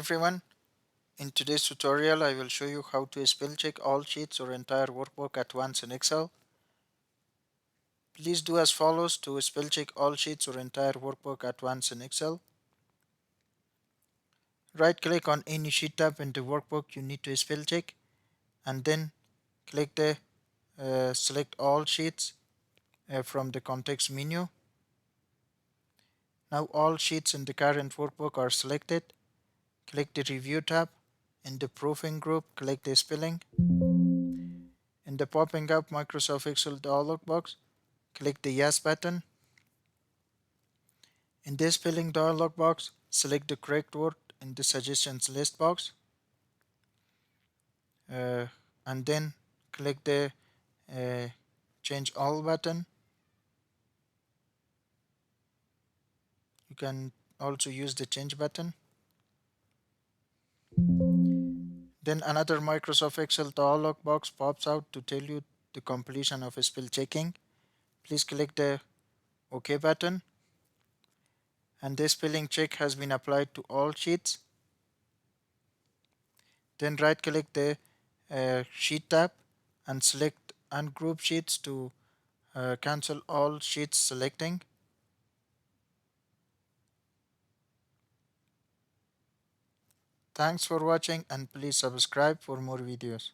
everyone. In today's tutorial, I will show you how to spell check all sheets or entire workbook at once in Excel. Please do as follows to spell check all sheets or entire workbook at once in Excel. Right click on any sheet tab in the workbook you need to spell check and then click the select all sheets from the context menu. Now all sheets in the current workbook are selected. Click the review tab. In the proofing group, click the spelling. In the popping up Microsoft Excel dialog box, click the Yes button. In the spelling dialog box, select the correct word in the suggestions list box and then click the uh, Change All button. You can also use the Change button. Then another Microsoft Excel dialog box pops out to tell you the completion of spell checking. Please click the OK button and the spelling check has been applied to all sheets. Then right click the sheet tab and select ungroup sheets to cancel all sheets selecting. Thanks for watching and please subscribe for more videos.